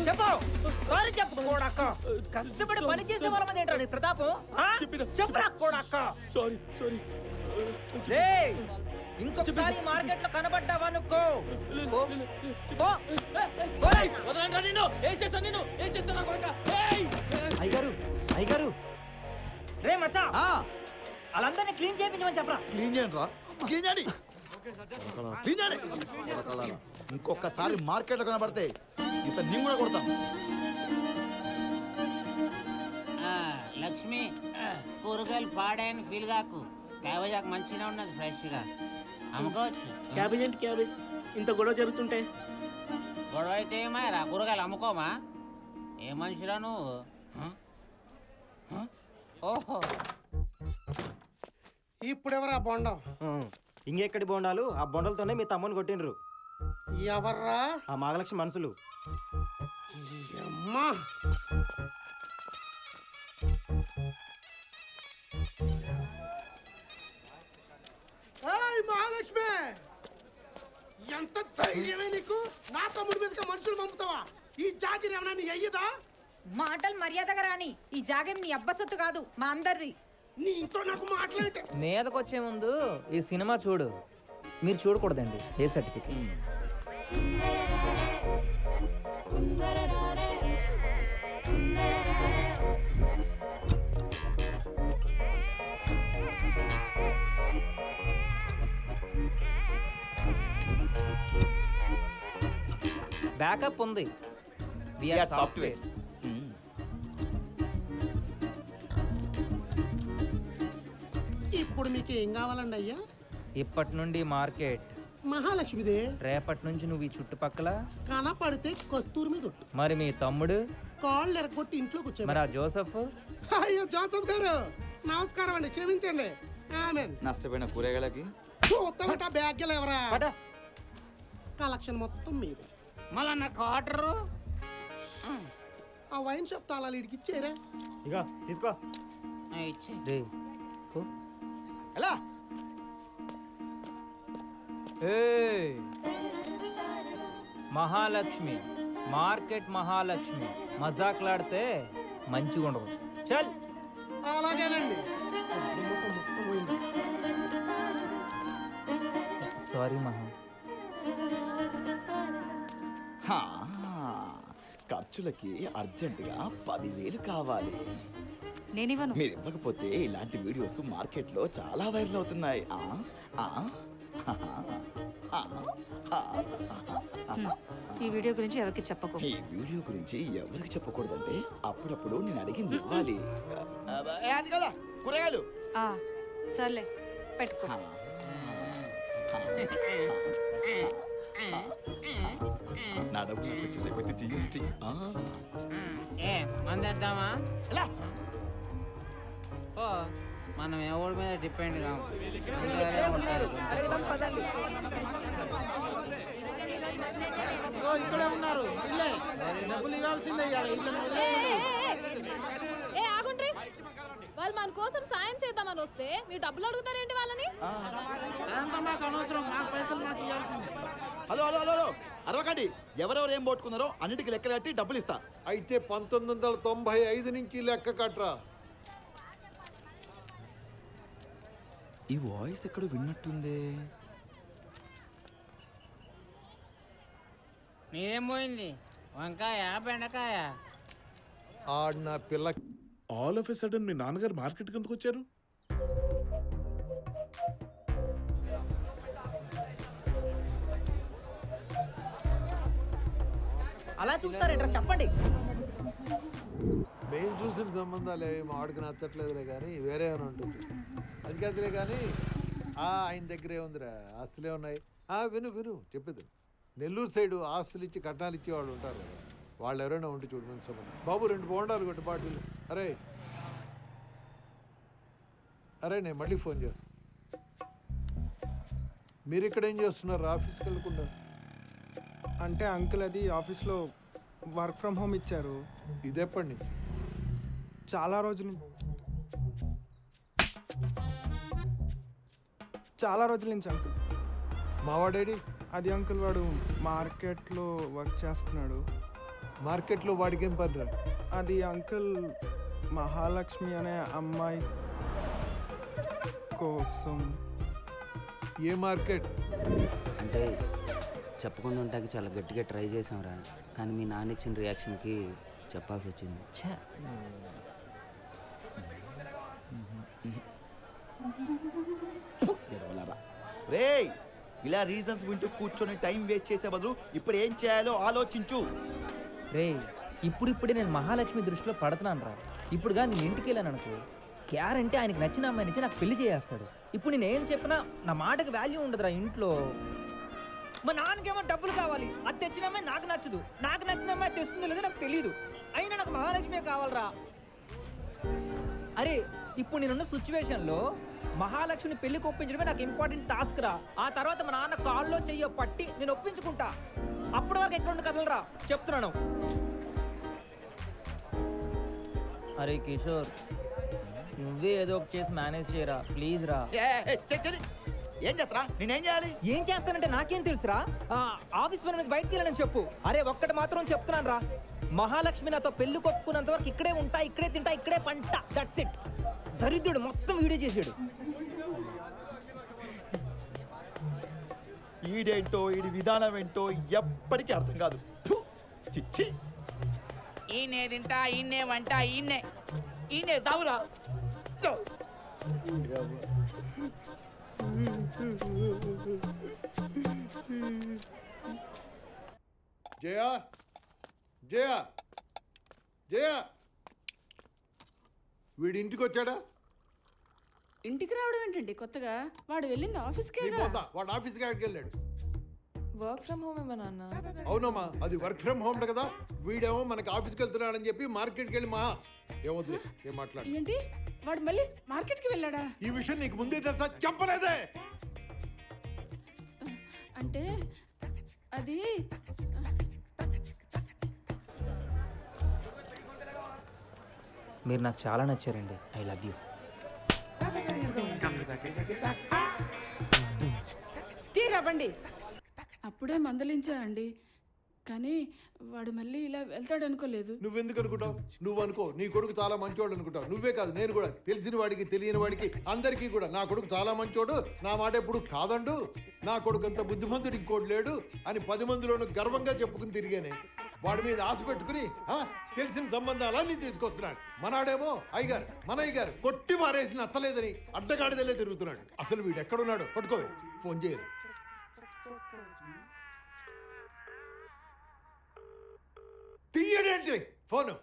చెప్పు సారీ చెప్పు కోడక్క. కష్టపడి పని చేసే వాళ్ళ మీద ఏంట్రా నీ ప్రతాపం? చెప్పరా కోడక్క. సారీ రేయ్, ఇంకొకసారి మార్కెట్ లో కనబడ్డావా అనుకో. అయ్యగారు రే మచ్చా, వాళ్ళందరినీ క్లీన్ చేయించమని చెప్పరా. క్లీన్ చేయండి రా, క్లీన్ చేయండి, క్లీన్ చేయండి. ఇంకొకసారి మార్కెట్లో కనబడితే ఈసారి నేను కూడా కొడతాను. లక్ష్మి, కూరగాయలు పాడాయని ఫీల్ కాకు. క్యాబేజ్ మంచిగా ఉన్నది, ఫ్రెష్ గా అమ్ముకోవచ్చు. క్యాబేజ్ అంటే క్యాబేజ్, ఇంత గొడవ జరుగుతుంటే గొడవ అయితే ఏమాయరా, కూరగాయలు అమ్ముకోమా? ఏ మనిషిరా నువ్వు? ఓహో, ఇప్పుడెవరా బొండం? ఇంకెక్కడి బోండాలు? ఆ బొండలతోనే మీ తమ్ముని కొట్టినరు. ఎవర్రా? ఆ మాగలక్ష్మి మనుషులు. అమ్మా, మహాలక్ష్మి, ఎంత ధైర్యమే నీకు? నా తమ్ముడి మీదకి మనుషులు పంపుతావా? ఈ జాగిరి ఏమన్నా నీ అయ్యదా? మాటలు మర్యాదగా రాని. ఈ జాగం నీ అబ్బ సొత్తు కాదు, మా అందరిది. నీతో నాకు మాట్లాడితే మీదకొచ్చే ముందు ఈ సినిమా చూడు. మీరు చూడకూడదండి, ఏ సర్టిఫికేట్. బ్యాకప్ ఉంది. సాఫ్ట్వేర్స్. ఇప్పుడు మీకు ఏం కావాలండి అయ్యా? ఇప్పటి నుండి మార్కెట్ మహాలక్ష్మిదే. రేపటి నుంచి నువ్వు ఈ చుట్టుపక్కల. కనపడితే కస్తూరి మీద ఒట్టు. మరి మీ తమ్ముడు? కాళ్ళు ఎరగొట్టి ఇంట్లో కూర్చో. మరి ఆ జోసఫ్? అయ్యో జోసఫ్ గారు, నమస్కారం అండి, క్షమించండి. ఆమెన్. నష్టపోయిన కూరగాయలకి చూస్తామట బ్యాగ్లు ఎవరా? కలెక్షన్ మొత్తం మీదే. మళ్ళా నా క్వార్టరు. ఆ వైన్ షాప్ తాళాలు ఇడికి ఇచ్చారా? ఇక తీసుకో. ఇచ్చి రే ఎలా? మహాలక్ష్మి, మార్కెట్ మహాలక్ష్మి. మజాక్లాడితే మంచిగా ఉండదు. చల్. అలాగేనండి. మొత్తం పోయింది. సారీ మహా. ఖర్చులకి అర్జెంటుగా 10,000 కావాలి. నేనివ్వను. మీరు ఇవ్వకపోతే ఇలాంటి వీడియోస్ మార్కెట్లో చాలా వైరల్ అవుతున్నాయి. ఈ వీడియో గురించి ఎవరికి చెప్పకు. ఈ వీడియో గురించి ఎవరికి చెప్పకూడదంటే అప్పుడప్పుడు నేను అడిగింది ఇవ్వాలి. అది కదా కూరగాయలు. సర్లే, పెట్టుకో. నా డబ్బు నాకు వచ్చేసరికి జిఎస్టీ. ఏ మందేద్దామా? ఓ, మనం ఎవరి మీద డిపెండ్ కాము. ఇక్కడే ఉన్నారు. డబ్బులు ఇవ్వాల్సిందే. ఆగుండ్రి, వాళ్ళు మన కోసం సాయం చేద్దామని వస్తే మీరు డబ్బులు అడుగుతారేంటి వాళ్ళని? మాకు అనవసరం, మాకు పైసలు మాకు ఇవ్వాల్సిందే. హలో హలో హలో, అరవకండి. ఎవరెవరు ఏం పోట్టుకున్నారో అన్నిటికీ లెక్కలు కట్టి డబ్బులు ఇస్తా. అయితే 1995 నుంచి లెక్క కట్రా. ఈ వాయిస్ ఎక్కడ విన్నట్టుందే. నీదేం పోయింది? వంకాయ, బెండకాయ? ఆడిన పిల్ల. ఆల్ ఆఫ్ ఎ సడన్ మీ నాన్నగారు మార్కెట్కి ఎందుకు వచ్చారు? అలా చూస్తారేంట్రా, చెప్పండి. మేము చూసిన సంబంధాలే మా ఆడికి నచ్చట్లేదులే కానీ వేరే అని ఉంటుంది. అది కాదులే కానీ ఆయన దగ్గరే ఉందిరా, ఆస్తులే ఉన్నాయి. విను విను చెప్పేది. నెల్లూరు సైడు ఆస్తులు ఇచ్చి కట్నాలు ఇచ్చేవాళ్ళు ఉంటారు కదా, వాళ్ళు ఎవరైనా ఉంటే చూడు మంచి సంబంధం. బాబు 2 బోండాలు కొట్టి బాటిల్. అరే నేను మళ్ళీ ఫోన్ చేస్తాను. మీరు ఇక్కడ ఏం చేస్తున్నారు? ఆఫీస్కి వెళ్ళకుండా? అంటే అంకుల్ అది ఆఫీస్లో వర్క్ ఫ్రమ్ హోమ్ ఇచ్చారు. ఇది ఎప్పటి నుంచి? చాలా రోజుల నుంచి అంకుల్. మావాడేడి? అది అంకుల్ వాడు మార్కెట్లో వర్క్ చేస్తున్నాడు. మార్కెట్లో వాడికేం పనిరా? అది అంకుల్ మహాలక్ష్మి అనే అమ్మాయి కోసం. ఏ మార్కెట్? అంటే చెప్పకుండా ఉంటాకి చాలా గట్టిగా ట్రై చేసాంరా, కానీ మీ నాన్న ఇచ్చిన రియాక్షన్కి చెప్పాల్సి వచ్చింది. రేయ్, ఇలా రీజన్స్ వింటూ కూర్చొని టైం వేస్ట్ చేసే బదులు ఇప్పుడు ఏం చేయాలో ఆలోచించు. రే ఇప్పుడిప్పుడే నేను మహాలక్ష్మి దృష్టిలో పడుతున్నాను రా. ఇప్పుడు కానీ నేను ఇంటికి వెళ్ళాను అనుకో, గ్యారంటీ ఆయనకి నచ్చిన అమ్మాయి నుంచి నాకు పెళ్లి చేస్తాడు. ఇప్పుడు నేను ఏం చెప్పినా నా మాటకి వాల్యూ ఉండదురా ఇంట్లో. మా నాన్నకేమో డబ్బులు కావాలి, అది తెచ్చిన అమ్మాయి నాకు నచ్చదు, నాకు నచ్చిన అమ్మాయి తెస్తుందో లేదో నాకు తెలియదు. అయినా నాకు మహాలక్ష్మి కావాలరా. అరే ఇప్పుడు నేనున్న సిచ్యువేషన్లో మహాలక్ష్మిని పెళ్లికి ఒప్పించడమే నాకు ఇంపార్టెంట్ టాస్క్ రా. ఆ తర్వాత మా నాన్న కాల్లో చెయ్యో పట్టి నేను ఒప్పించుకుంటా. అప్పటి వరకు ఎక్కడ కదలరా చెప్తున్నాను. అరే కిషోర్, నువ్వే ఏదో ఒకటి చేసి మేనేజ్ చేయరా ప్లీజ్ రా. ఏం చేస్తారా? నేనేం చేయాలి? ఏం చేస్తానంటే నాకేం తెలుసురా. ఆఫీస్ పని మీద బయటికి వెళ్ళానని చెప్పు. అరే ఒక్కటి మాత్రం చెప్తున్నాను రా, మహాలక్ష్మి నాతో పెళ్లి కొప్పుకున్నంత వరకు ఇక్కడే ఉంటా, ఇక్కడే తింటా, ఇక్కడే పంట. That's it. దరిద్రుడు మొత్తం వీడియో చేసాడు. ఈడేంటో ఈడి విధానం ఏంటో ఎప్పటికీ అర్థం కాదు. థు, చిచ్చి. ఈయనే తింటా, ఈయనే వంట, ఈయనే సావురా. సో. జయా, జయా, జయా, వీడి ఇంటికి వచ్చాడా? ఇంటికి రావడం ఏంటండి కొత్తగా? వాడు వెళ్ళింది ఆఫీస్కే. నీ పోతా, వాడు ఆఫీస్కి ఆడికి వెళ్ళాడు. వర్క్ ఫ్రమ్ హోమ్ ఏమన్నా నాన్న? అవునమ్మా, అది వర్క్ ఫ్రమ్ హోమ్ కదా. వీడేమో మనకి ఆఫీస్కి వెళ్తున్నాడని చెప్పి మార్కెట్కి వెళ్ళి మా ఏమవుతుంది ఏం మాట్లాడు. ఏంటి వాడు మళ్ళీ మార్కెట్కి వెళ్ళాడా? ఈ విషయం నీకు ముందే తెలుసా? చెప్పలేదే. అంటే అది మీరు నాకు చాలా నచ్చారండి. I love you. తీరా బండి. అప్పుడే మందలించా అండి, కానీ వాడు మళ్ళీ ఇలా వెళ్తాడు అనుకోలేదు. నువ్వెందుకు అనుకుంటావు? నువ్వు అనుకో, నీ కొడుకు చాలా మంచోడు అనుకుంటావు. నువ్వే కాదు, నేను కూడా. తెలిసిన వాడికి తెలియని వాడికి అందరికీ కూడా నా కొడుకు చాలా మంచోడు, నా మాట ఎప్పుడు కాదండు, నా కొడుకు అంత బుద్ధిమంతుడు ఇంకోటి లేడు అని 10 మందిలోనూ గర్వంగా చెప్పుకుని తిరిగానే. వాడి మీద ఆశ పెట్టుకుని తెలిసిన సంబంధాలన్నీ తీసుకొస్తున్నాడు. మనాడేమో అయ్యగారు, మన అయ్యగారు కొట్టి మారేసిన అత్తలేదని అడ్డగాడిదలే తిరుగుతున్నాడు. అసలు వీడు ఎక్కడున్నాడు? పట్టుకో, ఫోన్ చేయరు. తీయడేంటి ఫోను?